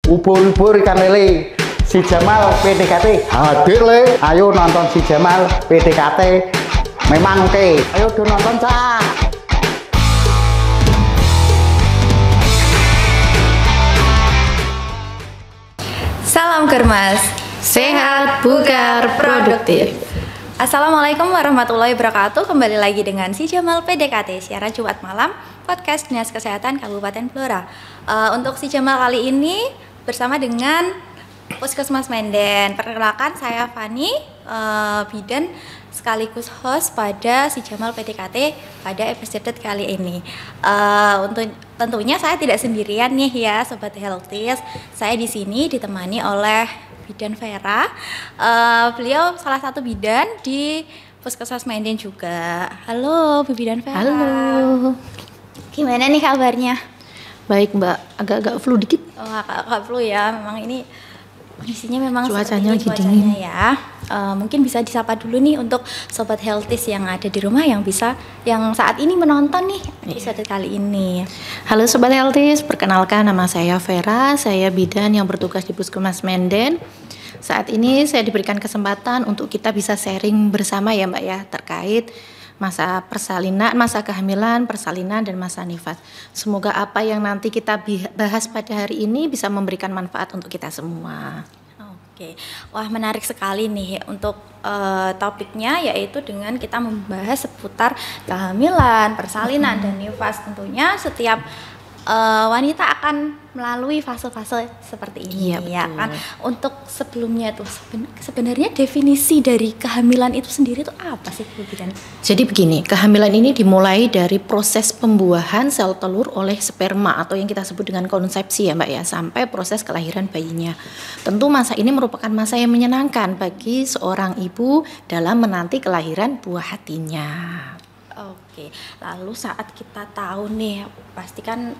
Ubur-ubur ikan lele. Si Jamal PDKT hadir le. Ayo nonton si Jamal PDKT. Memang oke. Ayo do nonton cak. Salam Germas, sehat, bugar, produktif. Assalamualaikum warahmatullahi wabarakatuh. Kembali lagi dengan si Jamal PDKT, siaran Jumat malam, podcast Dinas Kesehatan Kabupaten Blora. Untuk si Jamal kali ini bersama dengan Puskesmas Menden. Perkenalkan, saya Fani, bidan sekaligus host pada si Jamal PDKT pada episode kali ini. Untuk tentunya saya tidak sendirian nih ya, sobat Healthies. Saya di sini ditemani oleh Bidan Vera. Beliau salah satu bidan di Puskesmas Menden juga. Halo Bu Bidan Vera. Halo. Gimana nih kabarnya? Baik Mbak, agak-agak flu dikit. Oh, agak flu ya. Memang ini kondisinya memang cuacanya lagi dingin ya. Mungkin bisa disapa dulu nih untuk sobat Healthies yang ada di rumah yang saat ini menonton nih episode kali ini. Halo sobat Healthies, perkenalkan nama saya Vera, saya bidan yang bertugas di Puskesmas Menden. Saat ini saya diberikan kesempatan untuk kita bisa sharing bersama ya Mbak ya, terkait masa persalinan, masa kehamilan, persalinan, dan masa nifas. Semoga apa yang nanti kita bahas pada hari ini bisa memberikan manfaat untuk kita semua. Oke, wah menarik sekali nih untuk topiknya, yaitu dengan kita membahas seputar kehamilan, persalinan, dan nifas. Tentunya setiap wanita akan melalui fase-fase seperti ini ya kan. Untuk sebelumnya tuh sebenarnya definisi dari kehamilan itu sendiri itu apa sih Bu Bidan? Jadi begini, kehamilan ini dimulai dari proses pembuahan sel telur oleh sperma atau yang kita sebut dengan konsepsi ya Mbak ya, sampai proses kelahiran bayinya. Tentu masa ini merupakan masa yang menyenangkan bagi seorang ibu dalam menanti kelahiran buah hatinya. Oke, lalu saat kita tahu nih, pastikan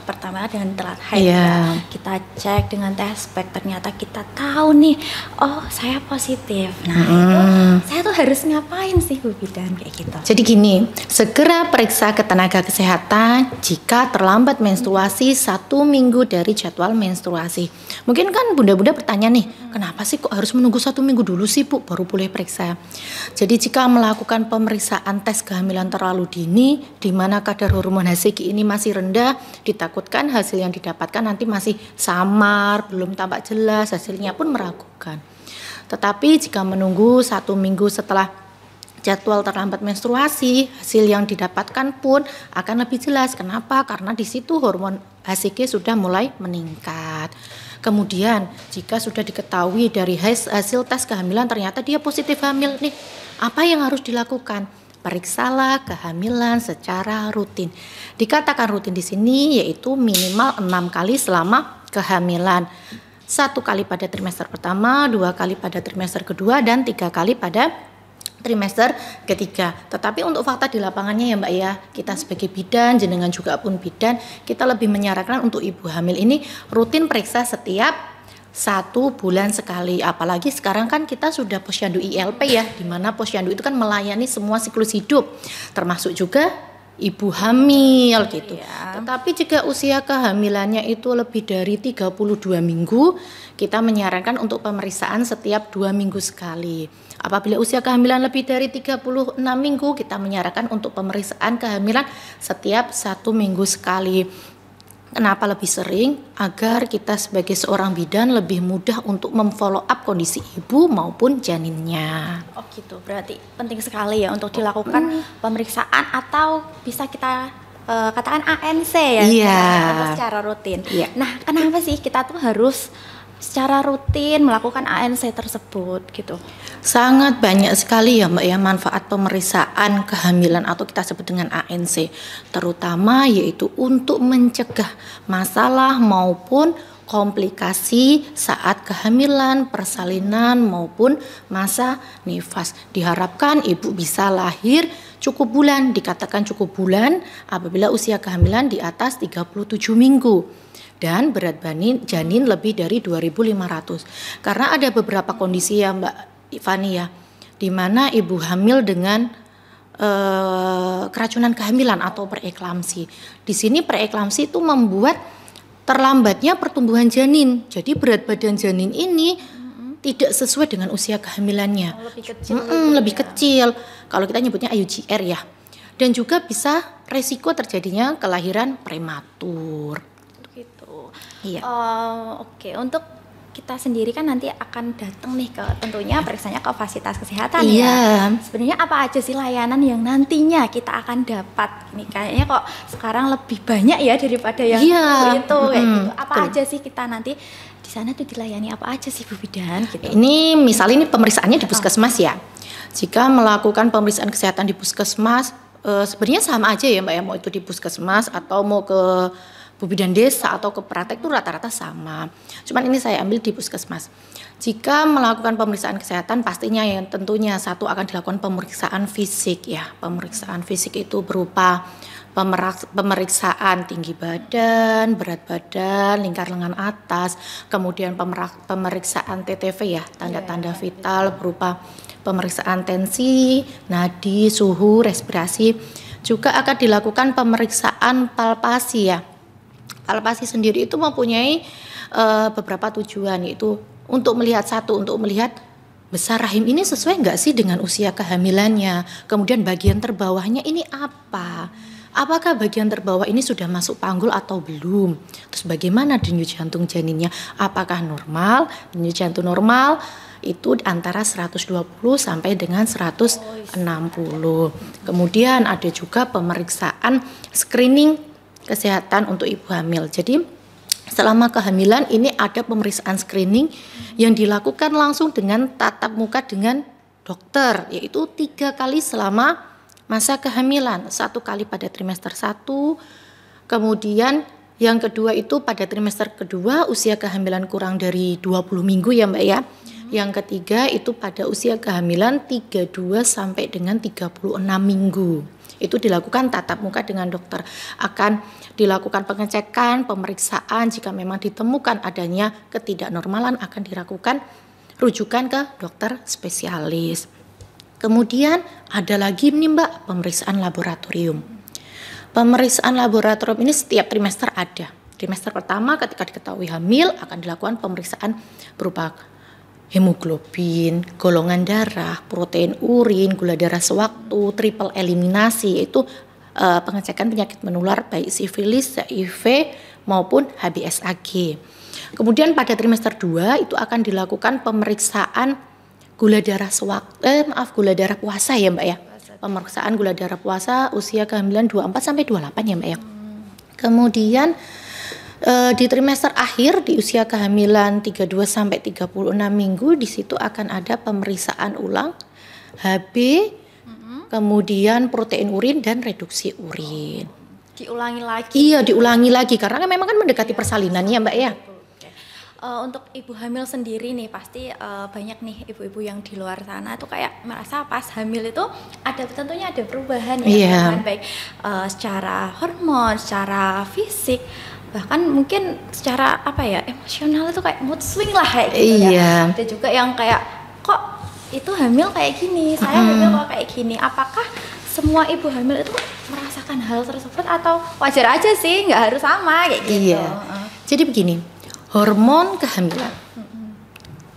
pertama dengan telat haid ya, kita cek dengan tes pack, ternyata kita tahu nih, oh saya positif. Nah itu saya tuh harus ngapain sih Bu Bidan kayak gitu? Jadi gini, segera periksa ke tenaga kesehatan jika terlambat menstruasi 1 minggu dari jadwal menstruasi. Mungkin kan bunda-bunda bertanya nih, kenapa sih kok harus menunggu 1 minggu dulu sih Bu baru boleh periksa? Jadi jika melakukan pemeriksaan tes kehamilan terlalu dini, di mana kadar hormon HCG ini masih rendah, ditakutkan hasil yang didapatkan nanti masih samar, belum tampak jelas, hasilnya pun meragukan. Tetapi jika menunggu 1 minggu setelah jadwal terlambat menstruasi, hasil yang didapatkan pun akan lebih jelas. Kenapa? Karena di situ hormon HCG sudah mulai meningkat. Kemudian jika sudah diketahui dari hasil tes kehamilan ternyata dia positif hamil nih, apa yang harus dilakukan? Periksalah kehamilan secara rutin. Dikatakan rutin di sini yaitu minimal 6 kali selama kehamilan. 1 kali pada trimester pertama, 2 kali pada trimester kedua, dan 3 kali pada trimester ketiga. Tetapi untuk fakta di lapangannya ya Mbak ya, kita sebagai bidan, jenengan juga pun bidan, kita lebih menyarankan untuk ibu hamil ini rutin periksa setiap 1 bulan sekali. Apalagi sekarang kan kita sudah posyandu ILP ya, di mana posyandu itu kan melayani semua siklus hidup, termasuk juga ibu hamil gitu. Tetapi jika usia kehamilannya itu lebih dari 32 minggu, kita menyarankan untuk pemeriksaan setiap 2 minggu sekali. Apabila usia kehamilan lebih dari 36 minggu, kita menyarankan untuk pemeriksaan kehamilan setiap 1 minggu sekali. Kenapa lebih sering? Agar kita sebagai seorang bidan lebih mudah untuk memfollow up kondisi ibu maupun janinnya. Oh gitu, berarti penting sekali ya untuk dilakukan pemeriksaan atau bisa kita katakan ANC ya, secara rutin. Nah, kenapa sih kita tuh harus secara rutin melakukan ANC tersebut gitu? Sangat banyak sekali ya Mbak ya manfaat pemeriksaan kehamilan atau kita sebut dengan ANC, terutama yaitu untuk mencegah masalah maupun komplikasi saat kehamilan, persalinan maupun masa nifas. Diharapkan ibu bisa lahir cukup bulan, dikatakan cukup bulan apabila usia kehamilan di atas 37 minggu. Dan berat janin lebih dari 2.500. Karena ada beberapa kondisi ya Mbak Fani ya, di mana ibu hamil dengan keracunan kehamilan atau preeklamsi. Di sini preeklamsi itu membuat terlambatnya pertumbuhan janin. Jadi berat badan janin ini tidak sesuai dengan usia kehamilannya. Lebih kecil. Lebih kecil. Kalau kita nyebutnya IUGR ya. Dan juga bisa resiko terjadinya kelahiran prematur. Gitu. Iya. Oke, untuk kita sendiri kan nanti akan datang nih ke tentunya periksanya ke fasilitas kesehatan Iya. ya. Sebenarnya apa aja sih layanan yang nantinya kita akan dapat? Ini kayaknya kok sekarang lebih banyak ya daripada yang Iya. itu kayak gitu. Apa Betul. aja sih kita nanti di sana tuh dilayani apa aja sih Bu Bidan gitu. Ini misalnya ini pemeriksaannya di puskesmas ya. Jika melakukan pemeriksaan kesehatan di puskesmas, sebenarnya sama aja ya Mbak ya, mau itu di puskesmas atau mau ke Bu Bidan desa atau ke praktek itu rata-rata sama. Cuman ini saya ambil di puskesmas. Jika melakukan pemeriksaan kesehatan pastinya yang tentunya satu akan dilakukan pemeriksaan fisik ya. Pemeriksaan fisik itu berupa pemeriksaan tinggi badan, berat badan, lingkar lengan atas, kemudian pemeriksaan TTV ya, tanda-tanda vital berupa pemeriksaan tensi, nadi, suhu, respirasi. Juga akan dilakukan pemeriksaan palpasi ya. Palpasi sendiri itu mempunyai beberapa tujuan, yaitu untuk melihat besar rahim ini sesuai nggak sih dengan usia kehamilannya. Kemudian bagian terbawahnya ini apa? Apakah bagian terbawah ini sudah masuk panggul atau belum? Terus bagaimana denyut jantung janinnya? Apakah normal? Denyut jantung normal itu antara 120 sampai dengan 160. Kemudian ada juga pemeriksaan screening kesehatan untuk ibu hamil. Jadi selama kehamilan ini ada pemeriksaan screening yang dilakukan langsung dengan tatap muka dengan dokter, yaitu 3 kali selama masa kehamilan. 1 kali pada trimester 1, kemudian yang kedua itu pada trimester kedua usia kehamilan kurang dari 20 minggu ya Mbak ya. Yang ketiga itu pada usia kehamilan 32 sampai dengan 36 minggu. Itu dilakukan tatap muka dengan dokter. Akan dilakukan pengecekan, pemeriksaan, jika memang ditemukan adanya ketidaknormalan akan dilakukan rujukan ke dokter spesialis. Kemudian ada lagi nih Mbak, pemeriksaan laboratorium. Pemeriksaan laboratorium ini setiap trimester ada. Trimester pertama ketika diketahui hamil akan dilakukan pemeriksaan berupa hemoglobin, golongan darah, protein urin, gula darah sewaktu, triple eliminasi, yaitu pengecekan penyakit menular baik sifilis, HIV maupun HBsAg. Kemudian pada trimester 2 itu akan dilakukan pemeriksaan gula darah gula darah puasa ya Mbak ya. Pemeriksaan gula darah puasa usia kehamilan 24 sampai 28 ya Mbak ya. Kemudian di trimester akhir di usia kehamilan 32 sampai 36 minggu di situ akan ada pemeriksaan ulang HB, kemudian protein urin dan reduksi urin. Diulangi lagi. Iya, diulangi lagi karena memang kan mendekati persalinan ya Mbak ya. Untuk ibu hamil sendiri nih pasti banyak nih ibu-ibu yang di luar sana tuh kayak merasa pas hamil itu tentunya ada perubahan ya, perubahan baik secara hormon, secara fisik, bahkan mungkin secara emosional itu kayak mood swing lah kayak gitu ya. Ada juga yang kayak kok itu hamil kayak gini, saya hamil kok kayak gini. Apakah semua ibu hamil itu merasakan hal tersebut atau wajar aja sih, nggak harus sama kayak gitu? Iya. Jadi begini. Hormon kehamilan,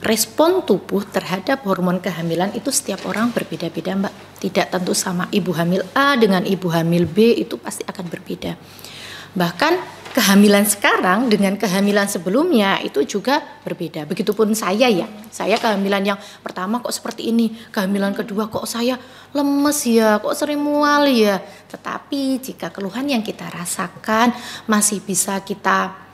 respon tubuh terhadap hormon kehamilan itu setiap orang berbeda-beda Mbak. Tidak tentu sama, ibu hamil A dengan ibu hamil B itu pasti akan berbeda. Bahkan kehamilan sekarang dengan kehamilan sebelumnya itu juga berbeda. Begitupun saya ya, saya kehamilan yang pertama kok seperti ini, kehamilan kedua kok saya lemes ya, kok sering mual ya. Tetapi jika keluhan yang kita rasakan masih bisa kita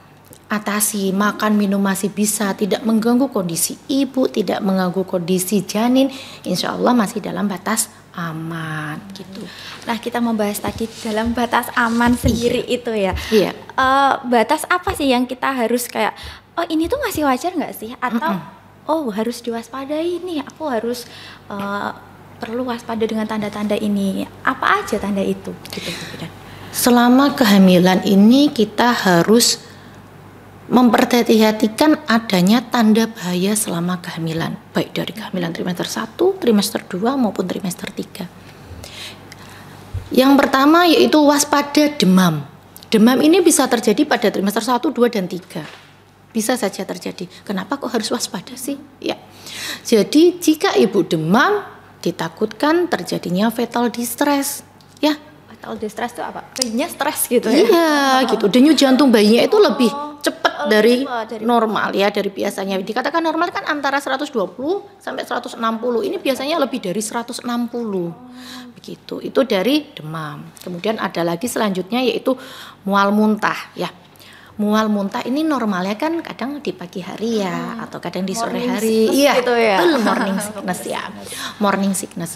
atasi, makan minum masih bisa, tidak mengganggu kondisi ibu, tidak mengganggu kondisi janin, insya Allah masih dalam batas aman gitu. Nah kita membahas tadi dalam batas aman sendiri itu ya. Iya. Batas apa sih yang kita harus kayak ini tuh masih wajar nggak sih? Atau harus diwaspadai nih, aku harus perlu waspada dengan tanda-tanda ini. Apa aja tanda itu? Gitu. Selama kehamilan ini kita harus memperhatikan adanya tanda bahaya selama kehamilan, baik dari kehamilan trimester 1, trimester 2 maupun trimester 3. Yang pertama yaitu waspada demam. Demam ini bisa terjadi pada trimester 1, 2, dan 3. Bisa saja terjadi. Kenapa kok harus waspada sih? Ya. Jadi jika ibu demam, ditakutkan terjadinya fetal distress. Ya. Fetal distress itu apa? Bayinya stres gitu ya? Iya, gitu. Denyut jantung bayinya itu lebih cepat dari dari normal ya, dari biasanya. Dikatakan normal kan antara 120 sampai 160. Ini biasanya lebih dari 160. Begitu. Itu dari demam. Kemudian ada lagi selanjutnya yaitu mual muntah ya. Mual muntah ini normalnya kan kadang di pagi hari ya, atau kadang di sore Morning hari. sickness Iya, gitu ya. betul, morning sickness ya. Morning sickness.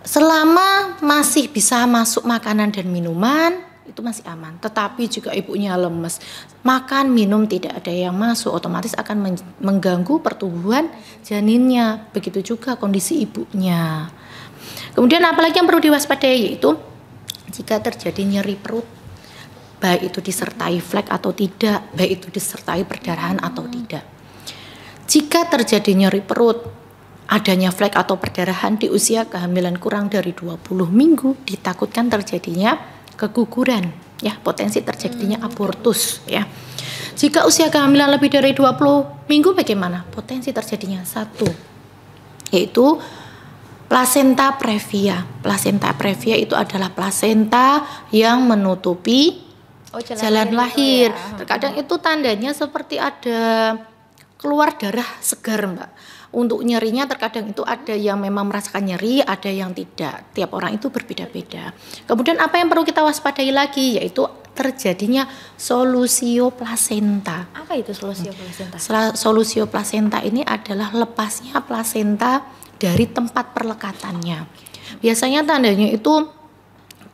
Selama masih bisa masuk makanan dan minuman, itu masih aman. Tetapi jika ibunya lemes, makan, minum tidak ada yang masuk, otomatis akan mengganggu pertumbuhan janinnya. Begitu juga kondisi ibunya. Kemudian apalagi yang perlu diwaspadai yaitu jika terjadi nyeri perut, baik itu disertai flek atau tidak, baik itu disertai perdarahan atau tidak. Jika terjadi nyeri perut, adanya flek atau perdarahan di usia kehamilan kurang dari 20 minggu, ditakutkan terjadinya keguguran, ya, potensi terjadinya abortus, ya. Jika usia kehamilan lebih dari 20 minggu bagaimana? Potensi terjadinya satu, yaitu plasenta previa. Plasenta previa itu adalah plasenta yang menutupi jalan lahir. Gitu ya. Terkadang itu tandanya seperti ada keluar darah segar, Mbak. Untuk nyerinya terkadang itu ada yang memang merasakan nyeri, ada yang tidak. Tiap orang itu berbeda-beda. Kemudian apa yang perlu kita waspadai lagi yaitu terjadinya solusio plasenta. Apa itu solusio plasenta? Solusio plasenta ini adalah lepasnya plasenta dari tempat perlekatannya. Biasanya tandanya itu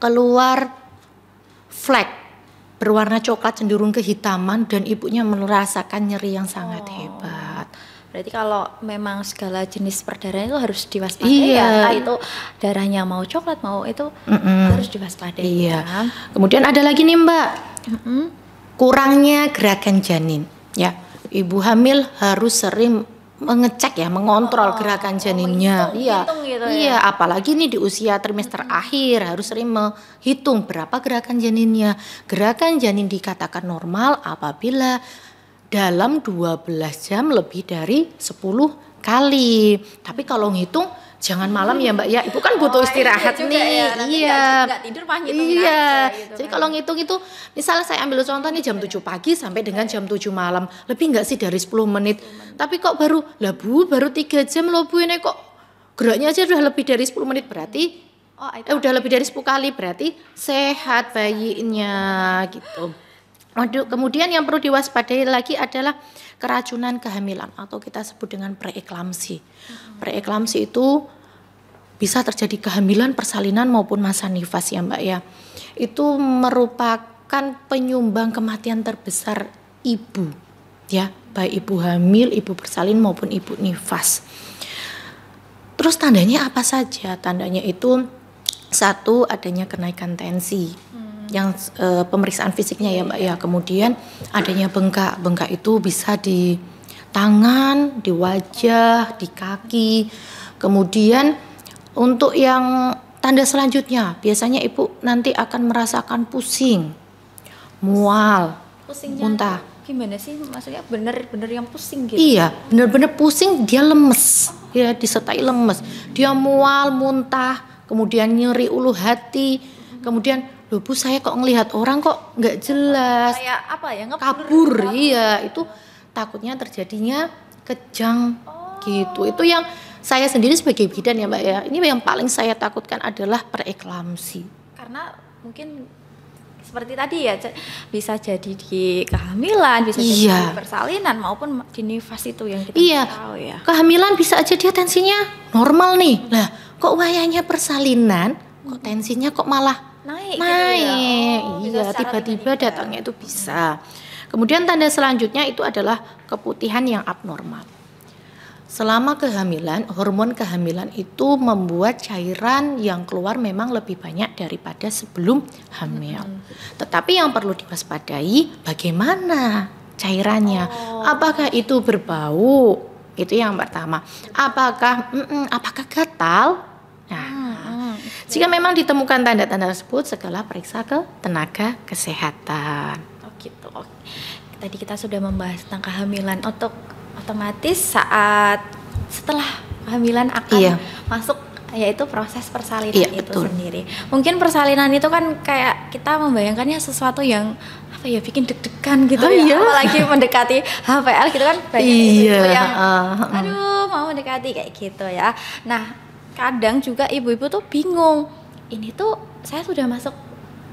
keluar flek berwarna coklat cenderung kehitaman dan ibunya merasakan nyeri yang sangat hebat. Berarti kalau memang segala jenis perdarahan itu harus diwaspadai Iya. ya. Entah itu darahnya mau coklat mau itu harus diwaspadai. Iya. Ya. Kemudian ada lagi nih Mbak, kurangnya gerakan janin. Ya, ibu hamil harus sering mengecek ya, mengontrol gerakan janinnya. hitung gitu ya. Iya, apalagi nih di usia trimester akhir harus sering menghitung berapa gerakan janinnya. Gerakan janin dikatakan normal apabila dalam 12 jam lebih dari 10 kali. Tapi kalau ngitung jangan malam ya Mbak ya, ibu kan butuh istirahat juga nih. ya, nanti Iya. nggak tidur mah ngitungin Iya. aja gitu Jadi kan. kalau ngitung itu misalnya saya ambil contoh nih jam 7 pagi sampai dengan jam 7 malam. Lebih nggak sih dari 10 menit? Tapi kok baru 3 jam loh Bu, ini kok geraknya aja udah lebih dari 10 menit berarti udah lebih dari 10 kali berarti sehat bayinya gitu. Kemudian yang perlu diwaspadai lagi adalah keracunan kehamilan atau kita sebut dengan preeklamsi. Preeklamsi itu bisa terjadi kehamilan, persalinan maupun masa nifas ya Mbak ya. Itu merupakan penyumbang kematian terbesar ibu ya, baik ibu hamil, ibu bersalin maupun ibu nifas. Terus tandanya apa saja? Tandanya itu satu, adanya kenaikan tensi. Yang pemeriksaan fisiknya ya Mbak ya. Kemudian adanya bengkak. Bengkak itu bisa di tangan, di wajah, di kaki. Kemudian untuk yang tanda selanjutnya, biasanya ibu nanti akan merasakan pusing, mual, Pusingnya muntah. gimana sih? Maksudnya bener-bener yang pusing gitu? Iya, benar-benar pusing, dia lemes, ya disertai lemes. Dia mual, muntah, kemudian nyeri ulu hati, kemudian loh Bu saya kok ngelihat orang kok nggak jelas, Kayak apa ya? kabur, iya itu takutnya terjadinya kejang gitu. Itu yang saya sendiri sebagai bidan ya Mbak ya, ini yang paling saya takutkan adalah preeklamsi. Karena mungkin seperti tadi ya bisa jadi di kehamilan, bisa jadi Iya. di persalinan maupun di nifas itu yang kita Iya, tahu ya. kehamilan bisa aja dia tensinya normal nih, lah kok wayangnya persalinan, kok tensinya kok malah Naik naik, gitu ya. Oh, bisa iya secara tiba-tiba tiba-tiba. datangnya itu bisa. Kemudian tanda selanjutnya itu adalah keputihan yang abnormal. Selama kehamilan, hormon kehamilan itu membuat cairan yang keluar memang lebih banyak daripada sebelum hamil. Tetapi yang perlu diwaspadai bagaimana cairannya. Apakah itu berbau? Itu yang pertama. Apakah gatal? Nah, Jika memang ditemukan tanda-tanda tersebut, segera periksa ke tenaga kesehatan. Oh gitu. Oke. Tadi kita sudah membahas tentang kehamilan. Untuk otomatis saat setelah kehamilan akan masuk yaitu proses persalinan itu betul. sendiri. Mungkin persalinan itu kan kayak kita membayangkannya sesuatu yang apa ya, bikin deg-degan gitu apalagi mendekati HPL gitu kan banyak ibu yang aduh mau mendekati kayak gitu ya. Nah kadang juga ibu-ibu tuh bingung, ini tuh saya sudah masuk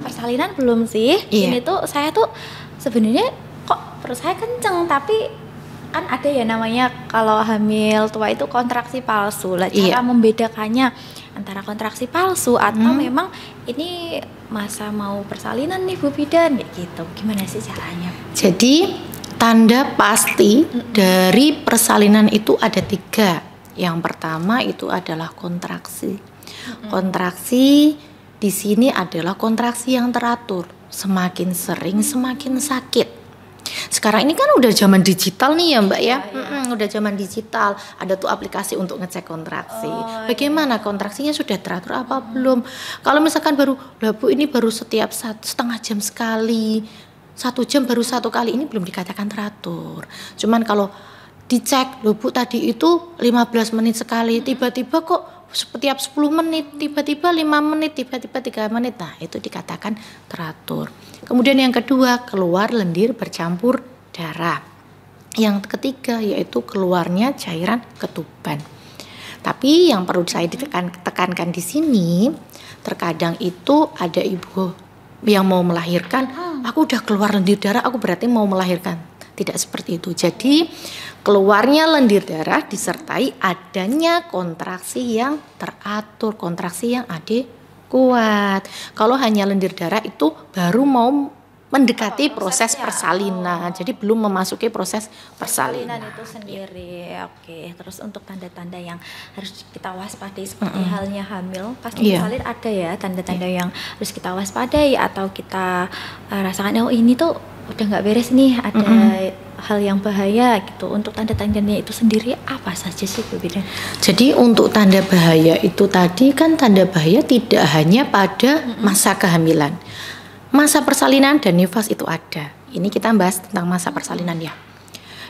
persalinan belum sih? Ini tuh saya tuh sebenarnya kok perut saya kenceng, tapi kan ada ya namanya kalau hamil tua itu kontraksi palsu lah. Cara membedakannya antara kontraksi palsu atau memang ini masa mau persalinan nih Bu Bidan kayak gitu, gimana sih caranya? Jadi tanda pasti dari persalinan itu ada 3. Yang pertama itu adalah kontraksi. Kontraksi di sini adalah kontraksi yang teratur, semakin sering semakin sakit. Sekarang ini kan udah zaman digital nih ya Mbak ya, udah zaman digital, ada tuh aplikasi untuk ngecek kontraksi. Bagaimana kontraksinya sudah teratur apa belum? Kalau misalkan baru, lah Bu ini baru setiap setengah jam sekali, 1 jam baru 1 kali, ini belum dikatakan teratur. Cuman kalau dicek, loh Bu tadi itu 15 menit sekali, tiba-tiba kok setiap 10 menit, tiba-tiba 5 menit, tiba-tiba 3 menit, nah itu dikatakan teratur. Kemudian yang kedua, keluar lendir bercampur darah. Yang ketiga yaitu keluarnya cairan ketuban. Tapi yang perlu saya tekankan di sini, terkadang itu ada ibu yang mau melahirkan, aku udah keluar lendir darah, aku berarti mau melahirkan. Tidak seperti itu. Jadi keluarnya lendir darah disertai adanya kontraksi yang teratur, kontraksi yang kuat. Kalau hanya lendir darah itu baru mau mendekati proses persalinan, jadi belum memasuki proses persalinan itu sendiri. Oke, terus untuk tanda-tanda yang harus kita waspadai seperti halnya hamil, pasti bersalin ada ya tanda-tanda yang harus kita waspadai atau kita rasakan, oh ini tuh udah nggak beres nih, ada hal yang bahaya gitu. Untuk tanda-tandanya itu sendiri apa saja sih Bu Bidan? Jadi untuk tanda bahaya itu tadi kan tanda bahaya tidak hanya pada masa kehamilan, masa persalinan dan nifas itu ada. Ini kita bahas tentang masa persalinan ya.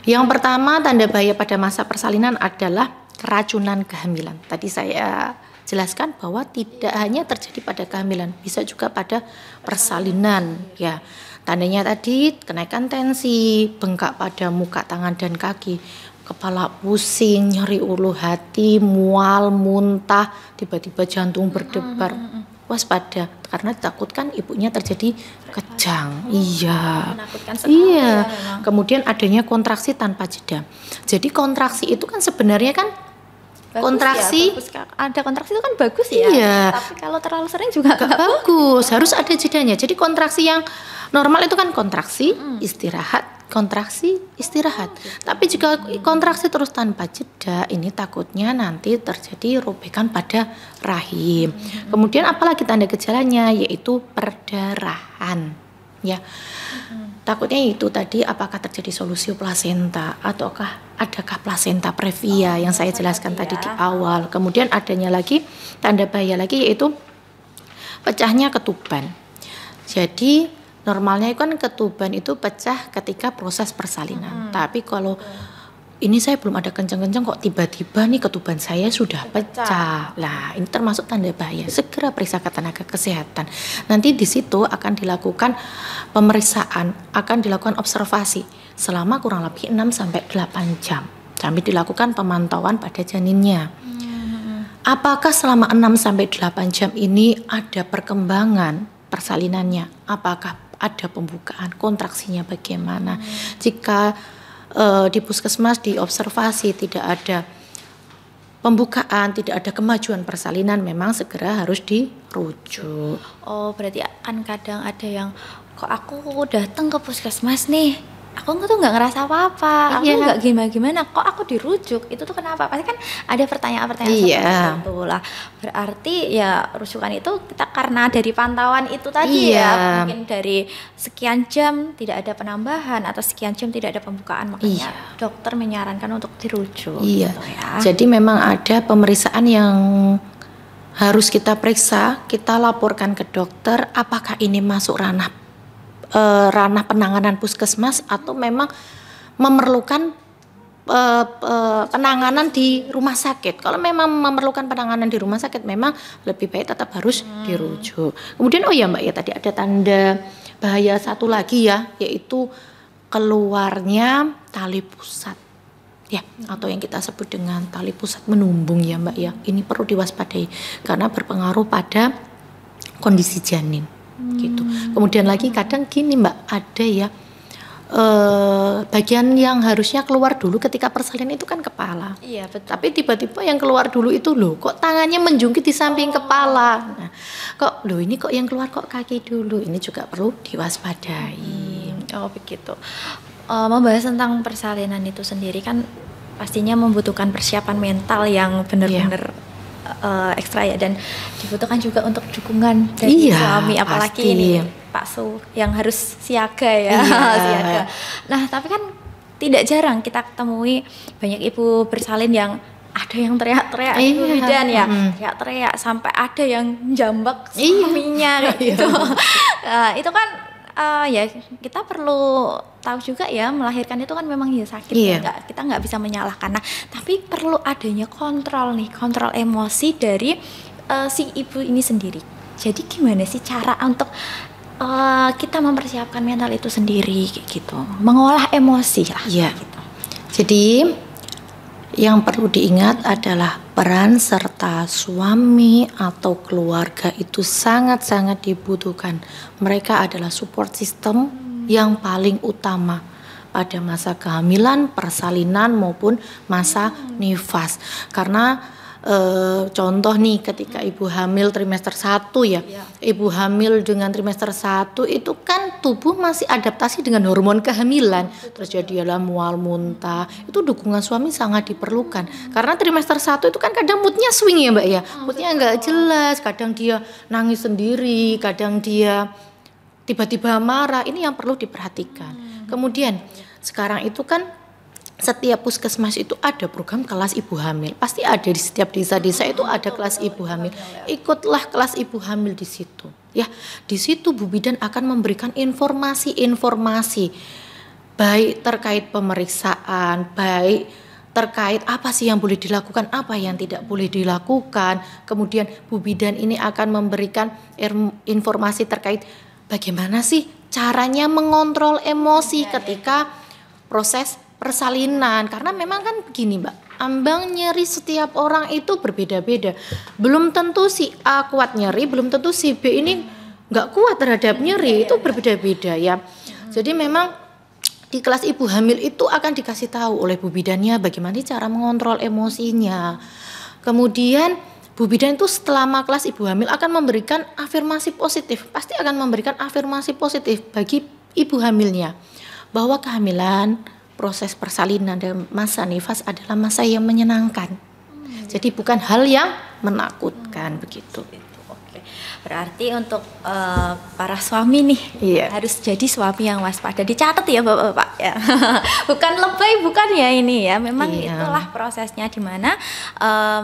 Yang pertama tanda bahaya pada masa persalinan adalah keracunan kehamilan. Tadi saya jelaskan bahwa tidak hanya terjadi pada kehamilan, bisa juga pada persalinan ya. Tandanya tadi kenaikan tensi, bengkak pada muka, tangan dan kaki, kepala pusing, nyeri ulu hati, mual, muntah, tiba-tiba jantung berdebar. Waspada karena ditakutkan ibunya terjadi kejang. Menakutkan sekali ya, Kemudian adanya kontraksi tanpa jeda. Jadi kontraksi itu kan sebenarnya kan bagus kontraksi ya, ada kontraksi itu kan bagus ya. Tapi kalau terlalu sering juga gak bagus. Harus ada jedanya. Jadi kontraksi yang normal itu kan kontraksi, istirahat, kontraksi, istirahat. Tapi jika kontraksi terus tanpa jeda, ini takutnya nanti terjadi robekan pada rahim. Kemudian apalagi tanda gejalanya, yaitu perdarahan. Ya, takutnya itu tadi apakah terjadi solusio plasenta ataukah adakah plasenta previa yang saya jelaskan tadi di awal. Kemudian adanya lagi tanda bahaya lagi yaitu pecahnya ketuban. Jadi normalnya kan ketuban itu pecah ketika proses persalinan. Tapi kalau ini saya belum ada kencang-kencang kok tiba-tiba nih ketuban saya sudah pecah. Lah, ini termasuk tanda bahaya. Segera periksa ke tenaga kesehatan. Nanti di situ akan dilakukan pemeriksaan, akan dilakukan observasi selama kurang lebih 6 sampai 8 jam. Sambil dilakukan pemantauan pada janinnya. Apakah selama 6 sampai 8 jam ini ada perkembangan persalinannya? Apakah ada pembukaan, kontraksinya bagaimana? Jika di puskesmas diobservasi tidak ada pembukaan, tidak ada kemajuan persalinan, memang segera harus dirujuk. Oh, berarti kan kadang ada yang kok aku datang ke puskesmas nih, aku tuh nggak ngerasa apa-apa, aku nggak gimana-gimana, kok aku dirujuk, itu tuh kenapa? Pasti kan ada pertanyaan-pertanyaan seperti itu lah. Berarti ya rujukan itu kita karena dari pantauan itu tadi ya, mungkin dari sekian jam tidak ada penambahan atau sekian jam tidak ada pembukaan, makanya dokter menyarankan untuk dirujuk. Gitu ya. Jadi memang ada pemeriksaan yang harus kita periksa, kita laporkan ke dokter apakah ini masuk ranah penanganan puskesmas atau memang memerlukan penanganan di rumah sakit. Kalau memang memerlukan penanganan di rumah sakit, memang lebih baik tetap harus dirujuk. Kemudian oh ya Mbak ya, tadi ada tanda bahaya satu lagi ya, yaitu keluarnya tali pusat ya, atau yang kita sebut dengan tali pusat menumbung ya Mbak ya. Ini perlu diwaspadai karena berpengaruh pada kondisi janin gitu. Kemudian lagi kadang gini Mbak, ada ya bagian yang harusnya keluar dulu ketika persalinan itu kan kepala. Iya betul. Tapi tiba-tiba yang keluar dulu itu loh, kok tangannya menjungkit di samping kepala. Nah, kok loh ini kok yang keluar kok kaki dulu. Ini juga perlu diwaspadai. Oh begitu. Membahas tentang persalinan itu sendiri kan pastinya membutuhkan persiapan mental yang benar-benar ekstra ya, dan dibutuhkan juga untuk dukungan dari suami, apalagi pasti. Ini Pak Su yang harus siaga ya. Siaga. Nah tapi kan tidak jarang kita temui banyak ibu bersalin yang ada yang teriak-teriak ibu bidan ya, teriak-teriak sampai ada yang jambak suaminya kayak gitu. Itu kan ya kita perlu tahu juga ya, melahirkan itu kan memang ya sakit ya, kita nggak bisa menyalahkan. Nah tapi perlu adanya kontrol nih, kontrol emosi dari si ibu ini sendiri. Jadi gimana sih cara untuk kita mempersiapkan mental itu sendiri kayak gitu, mengolah emosi lah gitu. Jadi yang perlu diingat adalah peran serta suami atau keluarga itu sangat-sangat dibutuhkan. Mereka adalah support system yang paling utama pada masa kehamilan, persalinan maupun masa nifas. Karena contoh nih ketika ibu hamil trimester 1 ya, ibu hamil dengan trimester 1 itu kan tubuh masih adaptasi dengan hormon kehamilan, terjadi adalah mual muntah, itu dukungan suami sangat diperlukan. Karena trimester 1 itu kan kadang moodnya swing ya Mbak ya, moodnya nggak jelas, kadang dia nangis sendiri, kadang dia tiba-tiba marah. Ini yang perlu diperhatikan. Kemudian sekarang itu kan setiap puskesmas itu ada program kelas ibu hamil. Pasti ada di setiap desa-desa itu ada kelas ibu hamil. Ikutlah kelas ibu hamil di situ. Ya, di situ Bu Bidan akan memberikan informasi-informasi baik terkait pemeriksaan, baik terkait apa sih yang boleh dilakukan, apa yang tidak boleh dilakukan. Kemudian Bu Bidan ini akan memberikan informasi terkait bagaimana sih caranya mengontrol emosi ketika proses persalinan. Karena memang kan begini Mbak, ambang nyeri setiap orang itu berbeda-beda. Belum tentu si A kuat nyeri, belum tentu si B ini nggak kuat terhadap nyeri, itu berbeda-beda ya. Jadi memang di kelas ibu hamil itu akan dikasih tahu oleh Bu Bidannya bagaimana cara mengontrol emosinya. Kemudian Bu Bidan itu selama kelas ibu hamil akan memberikan afirmasi positif, pasti akan memberikan afirmasi positif bagi ibu hamilnya, bahwa kehamilan, proses persalinan dan masa nifas adalah masa yang menyenangkan. Jadi bukan hal yang menakutkan begitu. Oke. Berarti untuk para suami nih harus jadi suami yang waspada. Dicatat ya Bapak-bapak ya. Bukan lebay, bukan ya ini ya. Memang itulah prosesnya, di mana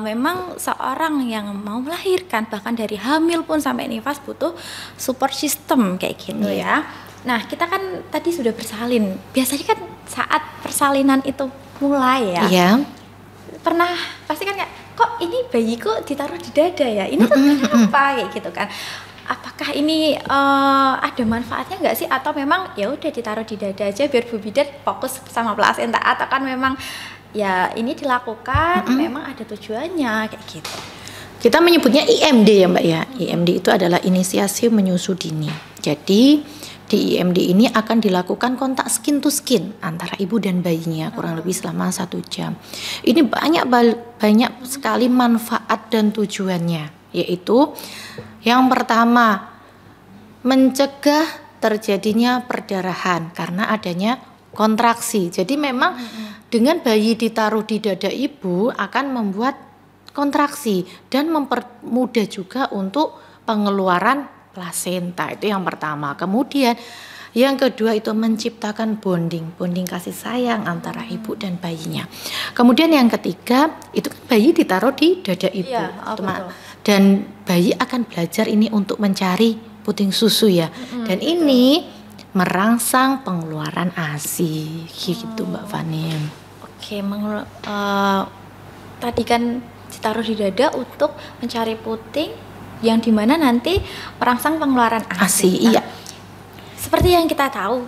memang seorang yang mau melahirkan bahkan dari hamil pun sampai nifas butuh support system kayak gitu ya. Nah kita kan tadi sudah bersalin, biasanya kan saat persalinan itu mulai ya, pernah pasti kan kayak, kok ini bayiku ditaruh di dada ya, ini tuh kenapa kayak gitu kan. Apakah ini ada manfaatnya nggak sih, atau memang ya udah ditaruh di dada aja biar Bu Bidan fokus sama plasenta, atau kan memang ya ini dilakukan memang ada tujuannya kayak gitu. Kita menyebutnya IMD ya Mbak ya. IMD itu adalah inisiasi menyusu dini. Jadi di IMD ini akan dilakukan kontak skin to skin antara ibu dan bayinya kurang lebih selama 1 jam. Ini banyak sekali manfaat dan tujuannya, yaitu yang pertama mencegah terjadinya perdarahan karena adanya kontraksi. Jadi memang dengan bayi ditaruh di dada ibu akan membuat kontraksi dan mempermudah juga untuk pengeluaran plasenta. Itu yang pertama. Kemudian yang kedua itu menciptakan bonding kasih sayang antara ibu dan bayinya. Kemudian yang ketiga itu kan bayi ditaruh di dada ibu. dan bayi akan belajar ini untuk mencari puting susu ya. Dan ini merangsang pengeluaran ASI gitu Mbak Fani. Oke, tadi kan ditaruh di dada untuk mencari puting yang dimana nanti merangsang pengeluaran ASI. Iya. Seperti yang kita tahu,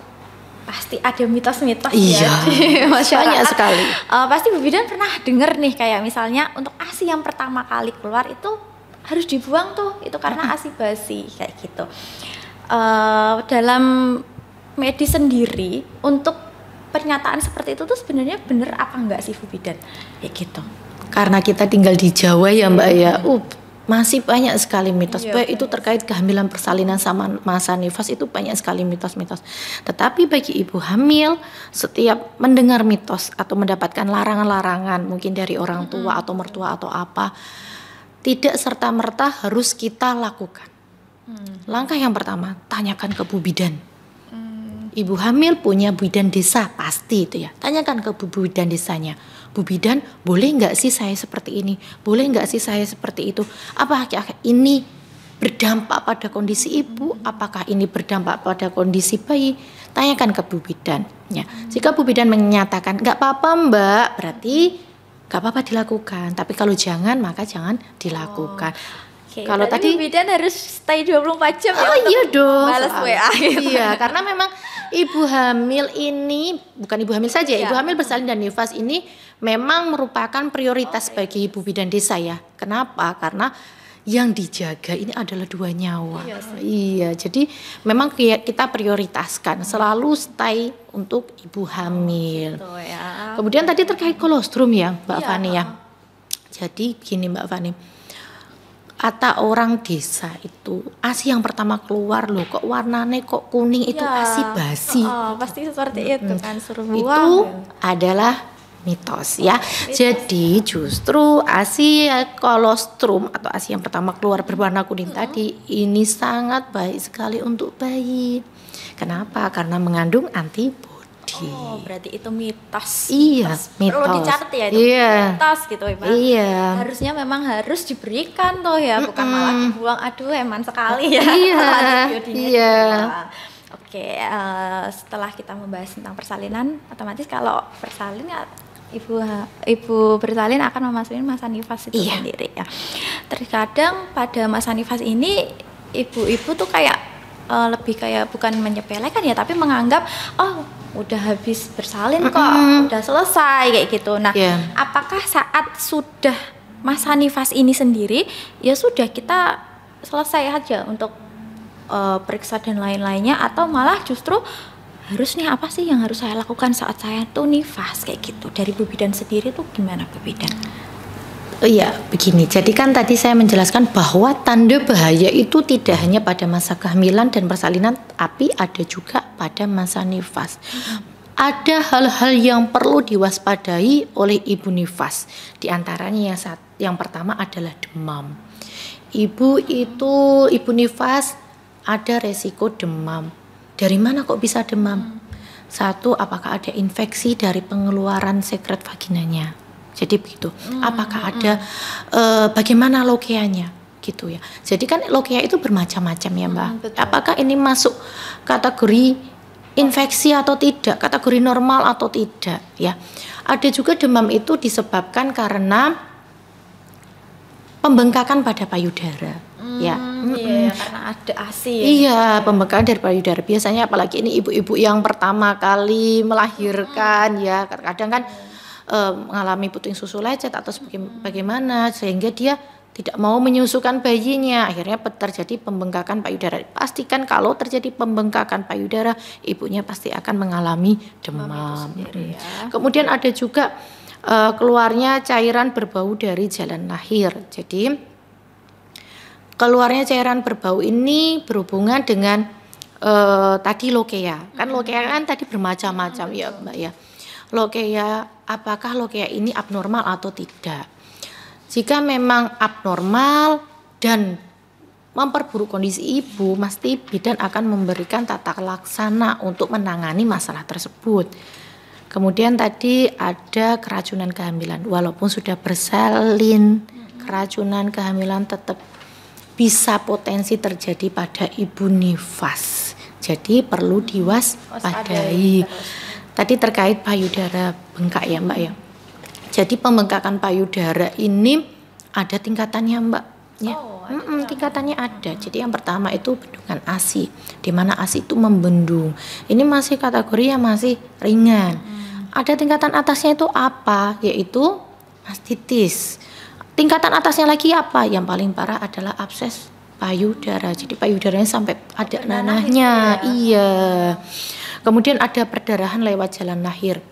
pasti ada mitos-mitos Iya, ya di masyarakat. banyak sekali. Pasti Bu Bidan pernah dengar nih kayak misalnya untuk ASI yang pertama kali keluar itu harus dibuang tuh, itu karena ASI basi kayak gitu. Dalam medis sendiri untuk pernyataan seperti itu tuh sebenarnya bener apa enggak sih Bu Bidan? Kayak gitu. Karena kita tinggal di Jawa ya Mbak ya. Masih banyak sekali mitos. Iya, Baik itu terkait kehamilan persalinan sama masa nifas itu banyak sekali mitos-mitos. Tetapi bagi ibu hamil setiap mendengar mitos atau mendapatkan larangan-larangan mungkin dari orang tua atau mertua atau apa, tidak serta-merta harus kita lakukan. Langkah yang pertama, tanyakan ke Bu Bidan. Ibu hamil punya bidan desa pasti itu ya. Tanyakan ke Bu Bidan desanya. Bu Bidan, boleh nggak sih saya seperti ini? Boleh nggak sih saya seperti itu? Apakah ini berdampak pada kondisi ibu? Apakah ini berdampak pada kondisi bayi? Tanyakan ke Bu Bidan. Ya. Jika Bu Bidan menyatakan nggak apa-apa Mbak, berarti nggak apa-apa dilakukan. Tapi kalau jangan, maka jangan dilakukan. Oke, Kalau tadi Bu Bidan harus stay 24 jam ya. Oh iya dong. Balas selalu. WA gitu. Iya, karena memang ibu hamil ini bukan ibu hamil saja, Iya. ibu hamil bersalin dan nifas ini memang merupakan prioritas bagi ibu bidan desa ya. Kenapa? Karena yang dijaga ini adalah 2 nyawa. Iya, jadi memang kita prioritaskan selalu stay untuk ibu hamil. Tuh ya. Kemudian tadi terkait kolostrum ya, Mbak Iya. Fani ya. Jadi gini Mbak Fani. Kata orang desa itu ASI yang pertama keluar loh, kok warnanya kok kuning itu Ya. ASI basi. Pasti seperti itu kan, suruh buang. Itu adalah mitos ya. Jadi justru ASI kolostrum atau ASI yang pertama keluar berwarna kuning tadi ini sangat baik sekali untuk bayi. Kenapa? Karena mengandung antibodi. Oh, berarti itu mitos. Iya, Perlu mitos. dicatat ya itu Iya. mitos gitu ya, Pak. Iya. Harusnya memang harus diberikan tuh ya, bukan malah dibuang. Aduh, eman sekali ya. Iya, Antibodinya iya. dibuang. Oke, setelah kita membahas tentang persalinan, otomatis kalau bersalin ya ibu bersalin akan memasuki masa nifas itu Iya. sendiri ya. Terkadang pada masa nifas ini ibu-ibu tuh kayak lebih kayak bukan menyepelekan ya, tapi menganggap oh udah habis bersalin kok, udah selesai kayak gitu. Nah, Iya. apakah saat sudah masa nifas ini sendiri ya sudah kita selesai aja untuk periksa dan lain-lainnya, atau malah justru harus nih apa sih yang harus saya lakukan saat saya tuh nifas kayak gitu? Dari Bu Bidan sendiri tuh gimana Bu Bidan? Iya, begini. Jadi kan tadi saya menjelaskan bahwa tanda bahaya itu tidak hanya pada masa kehamilan dan persalinan, tapi ada juga pada masa nifas. Ada hal-hal yang perlu diwaspadai oleh ibu nifas. Di antaranya yang pertama adalah demam. Ibu nifas ada resiko demam. Dari mana kok bisa demam? Satu, apakah ada infeksi dari pengeluaran sekret vaginanya? Jadi begitu. Apakah ada bagaimana lokeanya gitu ya. Jadi kan lokea itu bermacam-macam ya Mbak. Betul. Apakah ini masuk kategori infeksi atau tidak, kategori normal atau tidak ya. Ada juga demam itu disebabkan karena pembengkakan pada payudara ya. Iya, karena ada ASI ya. Iya, pembengkakan dari payudara. Biasanya apalagi ini ibu-ibu yang pertama kali melahirkan ya, kadang-kadang kan mengalami puting susu lecet atau bagaimana sehingga dia tidak mau menyusukan bayinya, akhirnya terjadi pembengkakan payudara. Pastikan kalau terjadi pembengkakan payudara, ibunya pasti akan mengalami demam. Sendiri, ya. Kemudian ada juga keluarnya cairan berbau dari jalan lahir. Jadi keluarnya cairan berbau ini berhubungan dengan tadi lokea. Kan lokea kan tadi bermacam-macam ya Mbak ya. Lokea, apakah lokea ini abnormal atau tidak? Jika memang abnormal dan memperburuk kondisi ibu, pasti bidan akan memberikan tata laksana untuk menangani masalah tersebut. Kemudian tadi ada keracunan kehamilan, walaupun sudah bersalin, keracunan, kehamilan tetap bisa potensi terjadi pada ibu nifas. Jadi perlu diwaspadai. Tadi terkait payudara bengkak ya Mbak ya. Jadi pembengkakan payudara ini ada tingkatannya Mbak. Ya. Tingkatannya ada. Jadi yang pertama itu bendungan ASI, di mana ASI itu membendung. Ini masih kategori yang masih ringan. Ada tingkatan atasnya itu apa? Yaitu mastitis. Tingkatan atasnya lagi apa? Yang paling parah adalah abses payudara. Jadi payudaranya sampai ada nanahnya. Iya. Kemudian ada perdarahan lewat jalan lahir.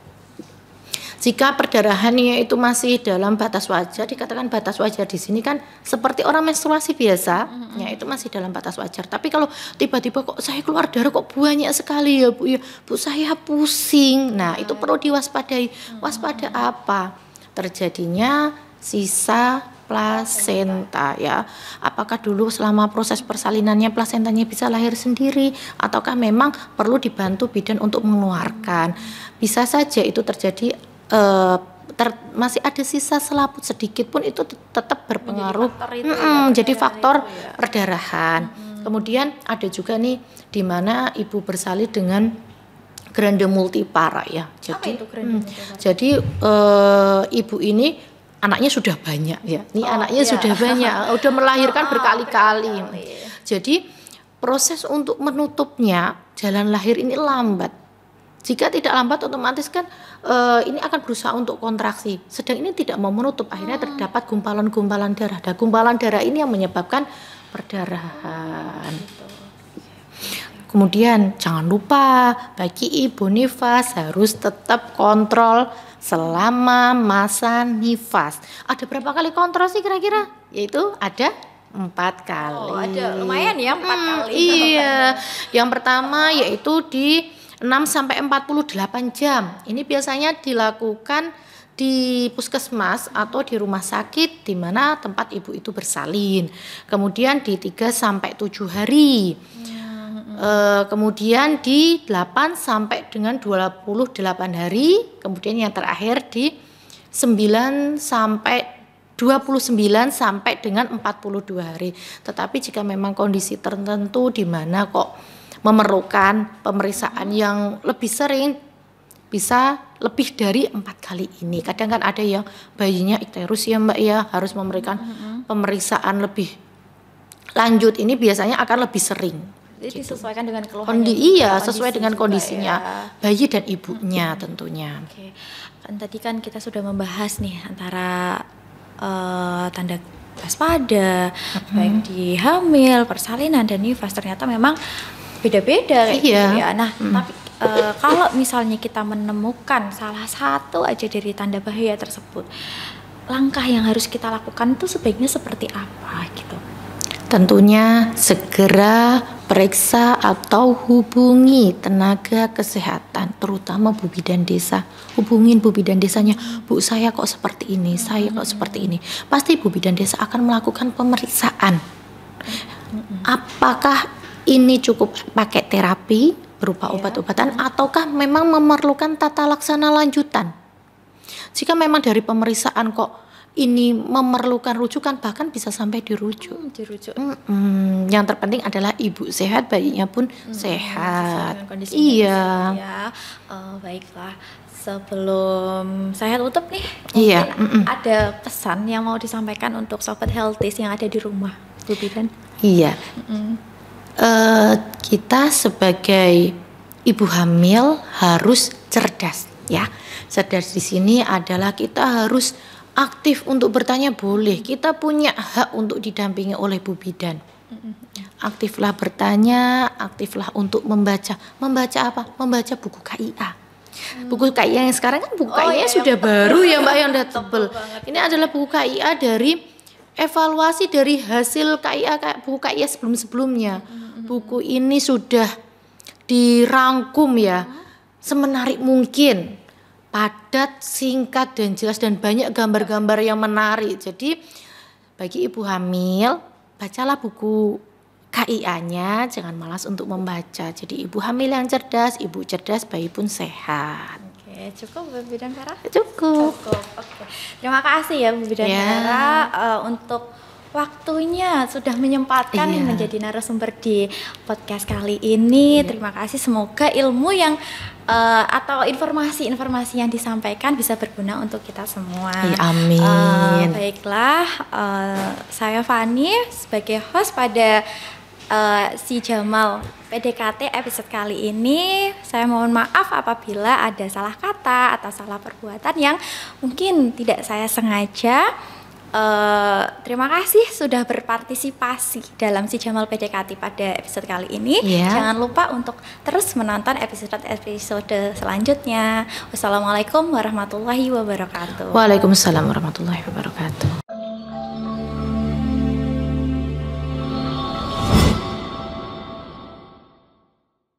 Jika perdarahannya itu masih dalam batas wajar, dikatakan batas wajar di sini kan seperti orang menstruasi biasa, ya itu masih dalam batas wajar. Tapi kalau tiba-tiba kok saya keluar darah kok banyak sekali ya Bu, saya pusing. Nah, itu perlu diwaspadai. Waspada apa? Terjadinya sisa plasenta ya. Apakah dulu selama proses persalinannya plasentanya bisa lahir sendiri ataukah memang perlu dibantu bidan untuk mengeluarkan. Bisa saja itu terjadi masih ada sisa selaput sedikit pun itu tetap berpengaruh. Jadi faktor perdarahan. Kemudian ada juga nih di mana ibu bersalin dengan grande multipara ya. Jadi jadi ibu ini anaknya sudah banyak ya. Ini anaknya sudah banyak, udah melahirkan berkali-kali. Jadi proses untuk menutupnya jalan lahir ini lambat. Jika tidak lambat otomatis kan ini akan berusaha untuk kontraksi. Sedang ini tidak mau menutup, akhirnya terdapat gumpalan-gumpalan darah. Dan gumpalan darah ini yang menyebabkan perdarahan. Kemudian jangan lupa bagi ibu nifas harus tetap kontrol selama masa nifas. Ada berapa kali kontrol sih kira-kira? Yaitu ada 4 kali. Ada lumayan ya 4 kali. Iya. Yang pertama yaitu di 6 sampai 48 jam. Ini biasanya dilakukan di puskesmas atau di rumah sakit di mana tempat ibu itu bersalin. Kemudian di 3 sampai 7 hari. Kemudian di 8 sampai dengan 28 hari, kemudian yang terakhir di 9 sampai 29 sampai dengan 42 hari. Tetapi jika memang kondisi tertentu di mana kok memerlukan pemeriksaan yang lebih sering, bisa lebih dari 4 kali ini. Kadang kan ada yang bayinya ikterus ya Mbak ya, harus memberikan pemeriksaan lebih lanjut. Ini biasanya akan lebih sering. Jadi gitu. disesuaikan dengan keluhan. Iya, sesuai dengan kondisinya bayi dan ibunya tentunya. Oke. Tadi kan kita sudah membahas nih antara tanda waspada, baik di hamil, persalinan dan nifas. Ternyata memang beda-beda kayak gitu ya. Nah, tapi kalau misalnya kita menemukan salah satu aja dari tanda bahaya tersebut, langkah yang harus kita lakukan itu sebaiknya seperti apa gitu? Tentunya segera periksa atau hubungi tenaga kesehatan, terutama Bu Bidan Desa. Hubungin Bu Bidan Desanya, Bu saya kok seperti ini, saya kok seperti ini. Pasti Bu Bidan Desa akan melakukan pemeriksaan. Apakah ini cukup pakai terapi berupa obat-obatan ataukah memang memerlukan tata laksana lanjutan? Jika memang dari pemeriksaan kok ini memerlukan rujukan, bahkan bisa sampai dirujuk. Yang terpenting adalah ibu sehat, bayinya pun sehat. Iya. Ya. Baiklah. Sebelum saya tutup nih, ada pesan yang mau disampaikan untuk sobat healthies yang ada di rumah, Bu Bidan? Iya. Kita sebagai ibu hamil harus cerdas, ya. Cerdas di sini adalah kita harus aktif untuk bertanya boleh. Kita punya hak untuk didampingi oleh Bu Bidan. Aktiflah bertanya, aktiflah untuk membaca. Membaca apa? Membaca buku KIA. Buku KIA yang sekarang kan buku KIA sudah baru ya Mbak, yang udah tebel. Ini adalah buku KIA dari evaluasi dari hasil KIA, buku KIA sebelum-sebelumnya. Buku ini sudah dirangkum ya semenarik mungkin. Padat, singkat dan jelas dan banyak gambar-gambar yang menarik. Jadi bagi ibu hamil, bacalah buku KIA-nya, jangan malas untuk membaca. Jadi ibu hamil yang cerdas, ibu cerdas, bayi pun sehat. Oke, cukup Bu Bidan Farah? Cukup. Oke. Terima kasih ya Bu Bidadara untuk waktunya sudah menyempatkan Iya. menjadi narasumber di podcast kali ini. Terima kasih, semoga ilmu yang atau informasi-informasi yang disampaikan bisa berguna untuk kita semua. Iya, amin. Baiklah, saya Fani sebagai host pada si Jamal PDKT episode kali ini. Saya mohon maaf apabila ada salah kata atau salah perbuatan yang mungkin tidak saya sengaja. Terima kasih sudah berpartisipasi dalam si Jamal PDKT pada episode kali ini. Iya. Jangan lupa untuk terus menonton episode selanjutnya. Wassalamualaikum warahmatullahi wabarakatuh. Waalaikumsalam warahmatullahi wabarakatuh.